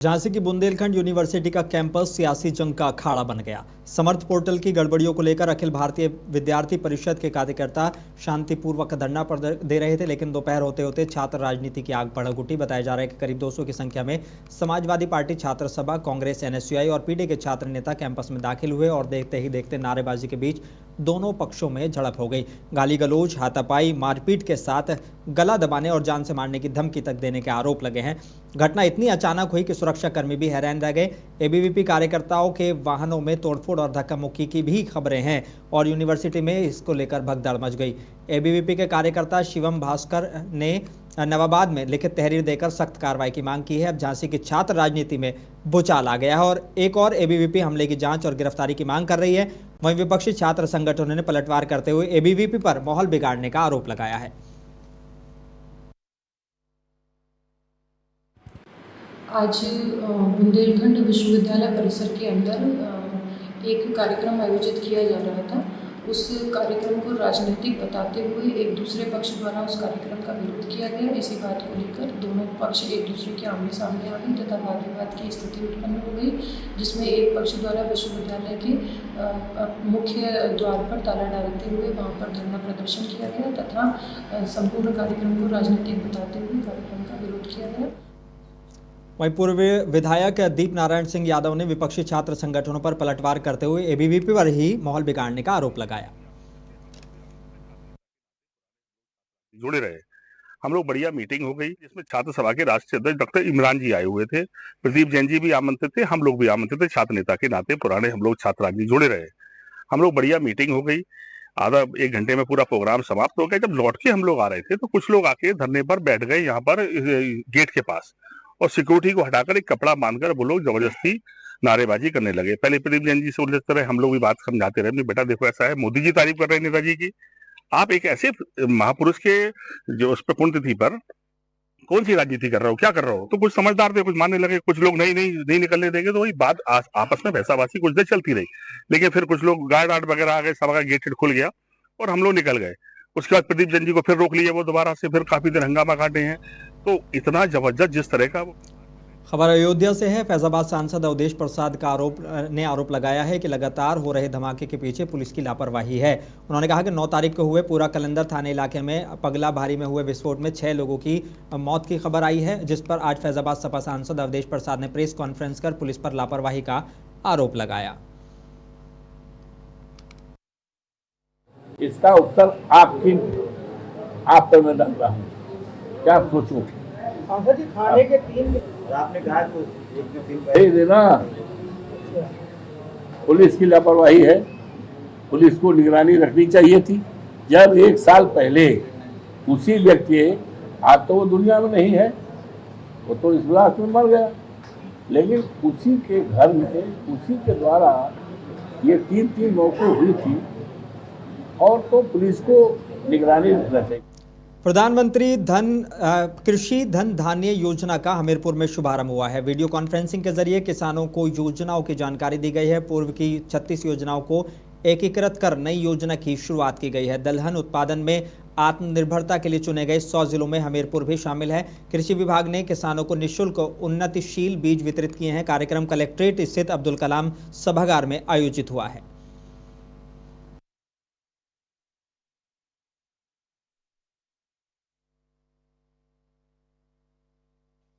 झांसी की बुंदेलखंड यूनिवर्सिटी का कैंपस सियासी जंग का अखाड़ा बन गया। समर्थ पोर्टल की गड़बड़ियों को लेकर अखिल भारतीय विद्यार्थी परिषद के कार्यकर्ता शांतिपूर्वक धरना दे रहे थे, लेकिन दोपहर होते होते छात्र राजनीति की आग भड़क उठी। बताया जा रहा है कि करीब 200 की संख्या में समाजवादी पार्टी छात्र सभा, कांग्रेस, एनएसयूआई और पीडी के छात्र नेता कैंपस में दाखिल हुए और देखते ही देखते नारेबाजी के बीच दोनों पक्षों में झड़प हो गई। गाली गलौज, हाथापाई, मारपीट के साथ गला दबाने और जान से मारने की धमकी तक देने के आरोप लगे हैं। घटना इतनी अचानक हुई कि सुरक्षाकर्मी भी हैरान रह गए। एबीवीपी कार्यकर्ताओं के वाहनों में तोड़फोड़ और धक्का मुक्की की भी खबरें हैं और यूनिवर्सिटी में इसको लेकर भगदड़ मच गई। एबीवीपी के कार्यकर्ता शिवम भास्कर ने नवाबाद में लिखित तहरीर देकर सख्त कार्रवाई की मांग की है। अब झांसी की छात्र राजनीति में भूचाल आ गया है और एक और एबीवीपी हमले की जांच और गिरफ्तारी की मांग कर रही है। वहीं विपक्षी छात्र संगठनों ने पलटवार करते हुए एबीवीपी पर माहौल बिगाड़ने का आरोप लगाया है। आज बुंदेलखंड विश्वविद्यालय परिसर के अंदर एक कार्यक्रम आयोजित किया जा रहा था। उस कार्यक्रम को राजनीतिक बताते हुए एक दूसरे पक्ष द्वारा उस कार्यक्रम का विरोध किया गया। इसी बात को लेकर दोनों पक्ष एक दूसरे के आमने सामने आ गए तथा वाद विवाद की स्थिति उत्पन्न हो गई, जिसमें एक पक्ष द्वारा विश्वविद्यालय के मुख्य द्वार पर ताला डालते हुए वहां पर धरना प्रदर्शन किया गया तथा संपूर्ण कार्यक्रम को राजनीतिक बताते हुए कार्यक्रम का विरोध किया गया। वहीं पूर्व विधायक दीप नारायण सिंह यादव ने विपक्षी छात्र संगठनों पर पलटवार करते हुए एबीवीपी पर ही माहौल बिगाड़ने का आरोप लगाया। जुड़े रहे, हम लोग बढ़िया मीटिंग हो गई जिसमें छात्र सभा के राष्ट्रीय अध्यक्ष डॉक्टर इमरान जी आए हुए थे, प्रदीप जैन जी भी आमंत्रित थे, हम लोग भी आमंत्रित थे। छात्र नेता के नाते पुराने हम लोग छात्र राजनीति जुड़े रहे, हम लोग बढ़िया मीटिंग हो गई। आधा एक घंटे में पूरा प्रोग्राम समाप्त हो गया। जब लौट के हम लोग आ रहे थे तो कुछ लोग आके धरने पर बैठ गए यहाँ पर गेट के पास और सिक्योरिटी को हटाकर एक कपड़ा बांधकर वो लोग जबरदस्ती नारेबाजी करने लगे। पहले प्रदीप जैन जी से उलझते रहे, हम लोग भी बात समझाते रहे, बेटा देखो ऐसा है, मोदी जी तारीफ कर रहे हैं नेताजी की, आप एक ऐसे महापुरुष के जो उस पर पुण्यतिथि पर कौन सी राजनीति कर रहे हो, क्या कर रहे हो। तो कुछ समझदार थे, कुछ मानने लगे, कुछ लोग नहीं निकलने देंगे। तो वही बात आपस में भैंसाबाजी कुछ देर चलती रही, लेकिन फिर कुछ लोग गार्ड आर्ड वगैरह आ गए, सभा का गेट खुल गया और हम लोग निकल गए। उसके बाद प्रदीप जैन जी को फिर रोक लिया, वो दोबारा से फिर काफी देर हंगामा काटे हैं। तो इतना जबरदस्त जिस तरह का खबर अयोध्या से है। फैजाबाद सांसद अवधेश प्रसाद का आरोप लगाया है कि लगातार हो रहे धमाके के पीछे पुलिस की लापरवाही है। उन्होंने कहा कि 9 तारीख को हुए पूरा कलंदर थाने इलाके में पगला भारी में हुए विस्फोट में 6 लोगों की मौत की खबर आई है, जिस पर आज फैजाबाद सपा सांसद अवधेश प्रसाद ने प्रेस कॉन्फ्रेंस कर पुलिस पर लापरवाही का आरोप लगाया। इसका उत्तर आप पर मैं डाल रहा हूँ, क्या सोचूं? जी थाने के 3 आपने कहा तो देना पुलिस की लापरवाही है। पुलिस को निगरानी रखनी चाहिए थी। जब 1 साल पहले उसी व्यक्ति, आज तो वो दुनिया में नहीं है, वो तो इस ब्लास्ट में मर गया, लेकिन उसी के घर में उसी के द्वारा ये 3 मौतें हुई थी और तो पुलिस को निगरानी रखना चाहिए। प्रधानमंत्री कृषि धन धान्य योजना का हमीरपुर में शुभारंभ हुआ है। वीडियो कॉन्फ्रेंसिंग के जरिए किसानों को योजनाओं की जानकारी दी गई है। पूर्व की 36 योजनाओं को एकीकृत कर नई योजना की शुरुआत की गई है। दलहन उत्पादन में आत्मनिर्भरता के लिए चुने गए 100 जिलों में हमीरपुर भी शामिल है। कृषि विभाग ने किसानों को निःशुल्क उन्नतिशील बीज वितरित किए हैं। कार्यक्रम कलेक्ट्रेट स्थित अब्दुल कलाम सभागार में आयोजित हुआ है।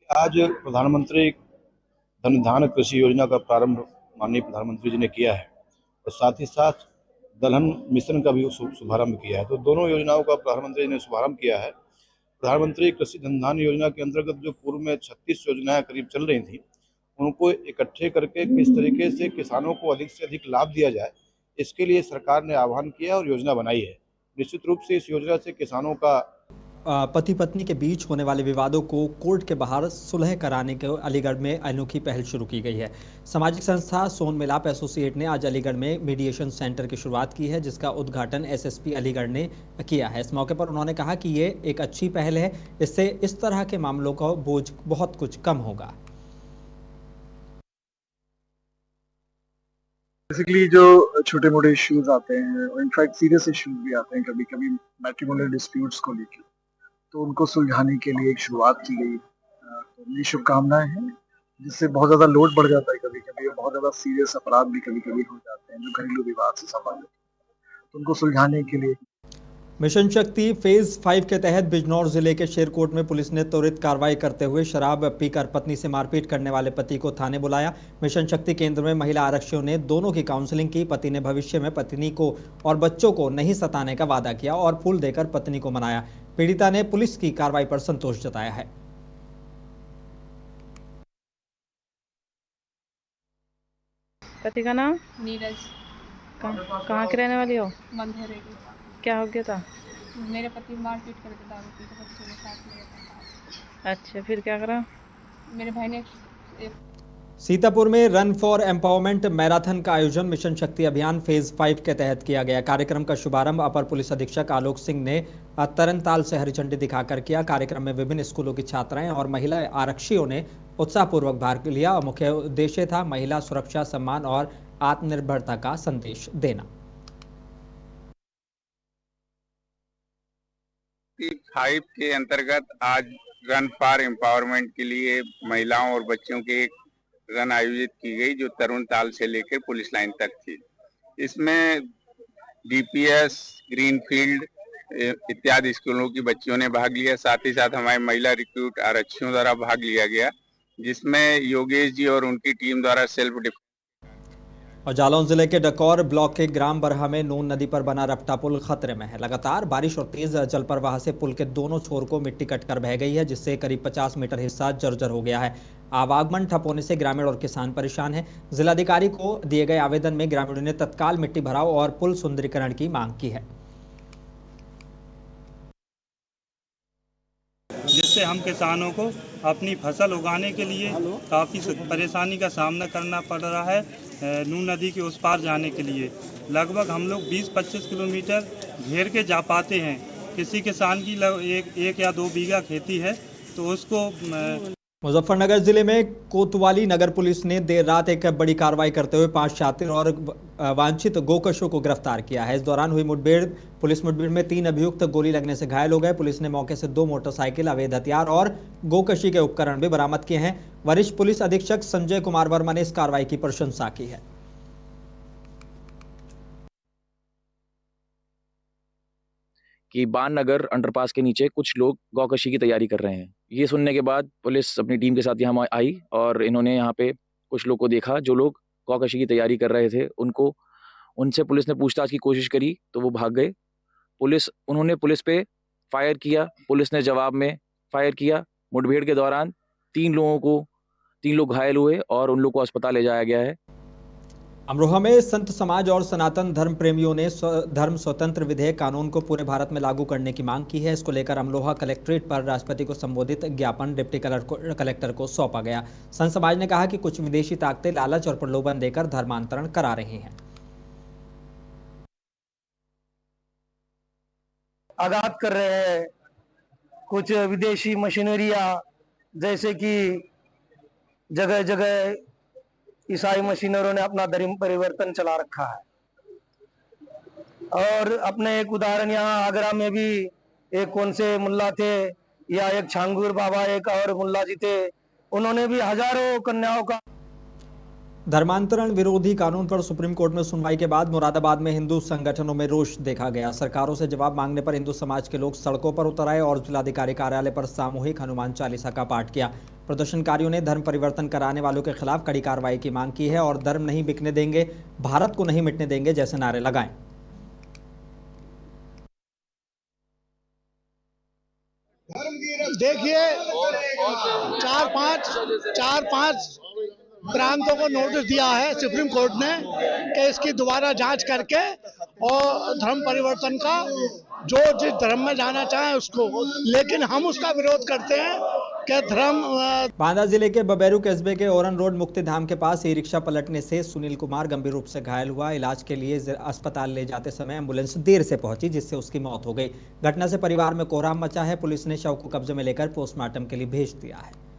आज प्रधानमंत्री धन धान्य कृषि योजना का प्रारंभ माननीय प्रधानमंत्री जी ने किया है और साथ ही साथ दलहन मिशन का भी शुभारंभ किया है। तो दोनों योजनाओं का प्रधानमंत्री ने शुभारंभ किया है। प्रधानमंत्री कृषि धन धान्य योजना के अंतर्गत जो पूर्व में 36 योजनाएं करीब चल रही थी, उनको इकट्ठे करके किस तरीके से किसानों को अधिक से अधिक लाभ दिया जाए, इसके लिए सरकार ने आह्वान किया और योजना बनाई है। निश्चित रूप से इस योजना से किसानों का पति पत्नी के बीच होने वाले विवादों को कोर्ट के बाहर सुलह कराने के अलीगढ़ में अनोखी पहल शुरू की गई है। सामाजिक संस्था सोन मिलाप एसोसिएट ने आज अलीगढ़ में मीडिएशन सेंटर की शुरुआत की है, जिसका उद्घाटन एसएसपी अलीगढ़ ने किया है। इस मौके पर उन्होंने कहा कि ये एक अच्छी पहल है, इससे इस तरह के मामलों का बोझ बहुत कुछ कम होगा। बेसिकली जो छोटे मोटे इश्यूज आते हैं और इनफैक्ट सीरियस इश्यूज भी आते हैं कभी कभी मैट्रिमोनियल डिस्प्यूट्स को लेकर, तो उनको सुलझाने के लिए एक शुरुआत की गई। तो मेरी शुभकामनाएं हैं जिससे बहुत ज़्यादा लोड बढ़ जाता है कभी कभी, और बहुत ज़्यादा सीरियस अपराध भी कभी कभी हो जाते हैं जो घरेलू विवाद से संबंधित, तो उनको सुलझाने के लिए मिशन शक्ति फेज 5 के तहत बिजनौर जिले के शेरकोट में पुलिस ने त्वरित कार्रवाई करते हुए शराब पीकर पत्नी से मारपीट करने वाले पति को थाने बुलाया। मिशन शक्ति केंद्र में महिला आरक्षियों ने दोनों की काउंसलिंग की। पति ने भविष्य में पत्नी को और बच्चों को नहीं सताने का वादा किया और फूल देकर पत्नी को मनाया। पीड़िता ने पुलिस की कार्रवाई पर संतोष जताया है। पति का नाम? नीरज। कहाँ के रहने वाली हो? मंधेरे की। क्या हो गया था? मेरे पति मारपीट करके दारू पी के बच्चों के साथ में रहता था। अच्छा, फिर क्या करा? मेरे भाई ने सीतापुर में रन फॉर एम्पावरमेंट मैराथन का आयोजन मिशन शक्ति अभियान फेज 5 के तहत किया गया। कार्यक्रम का शुभारंभ अपर पुलिस अधीक्षक आलोक सिंह ने तरनताल से हरी झंडी दिखाकर किया। कार्यक्रम में विभिन्न स्कूलों की छात्राएं और महिला आरक्षियों ने उत्साहपूर्वक भाग लिया और मुख्य उद्देश्य था महिला सुरक्षा, सम्मान और आत्मनिर्भरता का संदेश देना। 5 के अंतर्गत आज रन फॉर एम्पावरमेंट के लिए महिलाओं और बच्चों के एक रन आयोजित की गई जो तरुणताल से लेकर पुलिस लाइन तक थी। इसमें डीपीएस, ग्रीनफील्ड इत्यादि स्कूलों की बच्चियों ने भाग लिया। साथ ही साथ हमारे महिला रिक्रूट आरक्षियों द्वारा भाग लिया गया, जिसमें योगेश जी और उनकी टीम द्वारा सेल्फ डिफेंस। और जालौन जिले के डकौर ब्लॉक के ग्राम बरहा में नून नदी पर बना रपटा पुल खतरे में है। लगातार बारिश और तेज जल प्रवाह से पुल के दोनों छोर को मिट्टी कटकर बह गई है, जिससे करीब 50 मीटर हिस्सा जर्जर हो गया है। आवागमन ठप होने से ग्रामीण और किसान परेशान हैं। जिलाधिकारी को दिए गए आवेदन में ग्रामीणों ने तत्काल मिट्टी भराव और पुल सुंदरीकरण की मांग की है, जिससे हम किसानों को अपनी फसल उगाने के लिए काफ़ी परेशानी का सामना करना पड़ रहा है। नून नदी के उस पार जाने के लिए लगभग हम लोग 20-25 किलोमीटर घेर के जा पाते हैं। किसी किसान की एक या 2 बीघा खेती है तो उसको। मुजफ्फरनगर जिले में कोतवाली नगर पुलिस ने देर रात एक बड़ी कार्रवाई करते हुए 5 शातिर और वांछित गोकशों को गिरफ्तार किया है। इस दौरान हुई पुलिस मुठभेड़ में 3 अभियुक्त गोली लगने से घायल हो गए। पुलिस ने मौके से 2 मोटरसाइकिल, अवैध हथियार और गोकशी के उपकरण भी बरामद किए हैं। वरिष्ठ पुलिस अधीक्षक संजय कुमार वर्मा ने इस कार्रवाई की प्रशंसा की है। कि बान नगर अंडरपास के नीचे कुछ लोग गौकशी की तैयारी कर रहे हैं। ये सुनने के बाद पुलिस अपनी टीम के साथ यहाँ आई और इन्होंने यहाँ पे कुछ लोग को देखा जो लोग गौकशी की तैयारी कर रहे थे। उनसे पुलिस ने पूछताछ की कोशिश करी तो वो भाग गए। उन्होंने पुलिस पे फायर किया, पुलिस ने जवाब में फायर किया। मुठभेड़ के दौरान 3 लोग घायल हुए और उन लोग को अस्पताल ले जाया गया है। अमरोहा में संत समाज और सनातन धर्म प्रेमियों ने धर्म स्वतंत्र विधेयक कानून को पूरे भारत में लागू करने की मांग की है। इसको लेकर अमरोहा कलेक्ट्रेट पर राष्ट्रपति को संबोधित ज्ञापन डिप्टी कलेक्टर को सौंपा गया। संत समाज ने कहा कि कुछ विदेशी ताकतें लालच और प्रलोभन देकर धर्मांतरण करा रही हैं। आघात कर रहे हैं कुछ विदेशी मशीनरियां, जैसे कि जगह जगह ईसाई मशीनरों ने अपना धर्म परिवर्तन चला रखा है। और अपने एक उदाहरण यहाँ आगरा में भी एक कौन से मुल्ला थे या एक छांगूर बाबा एक और मुल्ला जी थे, उन्होंने भी हजारों कन्याओं का। धर्मांतरण विरोधी कानून पर सुप्रीम कोर्ट में सुनवाई के बाद मुरादाबाद में हिंदू संगठनों में रोष देखा गया। सरकारों से जवाब मांगने पर हिंदू समाज के लोग सड़कों पर उतर आए और जिलाधिकारी कार्यालय पर सामूहिक हनुमान चालीसा का पाठ किया। प्रदर्शनकारियों ने धर्म परिवर्तन कराने वालों के खिलाफ कड़ी कार्रवाई की मांग की है और धर्म नहीं बिकने देंगे, भारत को नहीं मिटने देंगे जैसे नारे लगाए। देखिए, 4-5 प्रांतों को नोटिस दिया है सुप्रीम कोर्ट ने कि इसकी दोबारा जांच करके और धर्म परिवर्तन का जो जिस धर्म में जाना चाहे उसको, लेकिन हम उसका विरोध करते हैं कि धर्म। बांदा जिले के बबेरू कस्बे के ओरन रोड मुक्ति धाम के पास ई रिक्शा पलटने से सुनील कुमार गंभीर रूप से घायल हुआ। इलाज के लिए अस्पताल ले जाते समय एम्बुलेंस देर से पहुंची, जिससे उसकी मौत हो गई। घटना से परिवार में कोहराम मचा है। पुलिस ने शव को कब्जे में लेकर पोस्टमार्टम के लिए भेज दिया है।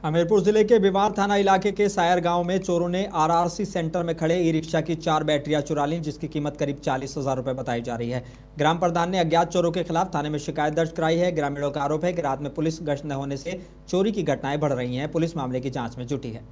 हमीरपुर जिले के बिवार थाना इलाके के सायर गांव में चोरों ने आरआरसी सेंटर में खड़े ई रिक्शा की 4 बैटरियां चुरा लीं, जिसकी कीमत करीब 40,000 रुपए बताई जा रही है। ग्राम प्रधान ने अज्ञात चोरों के खिलाफ थाने में शिकायत दर्ज कराई है। ग्रामीणों का आरोप है कि रात में पुलिस गश्त न होने से चोरी की घटनाएं बढ़ रही हैं। पुलिस मामले की जांच में जुटी है।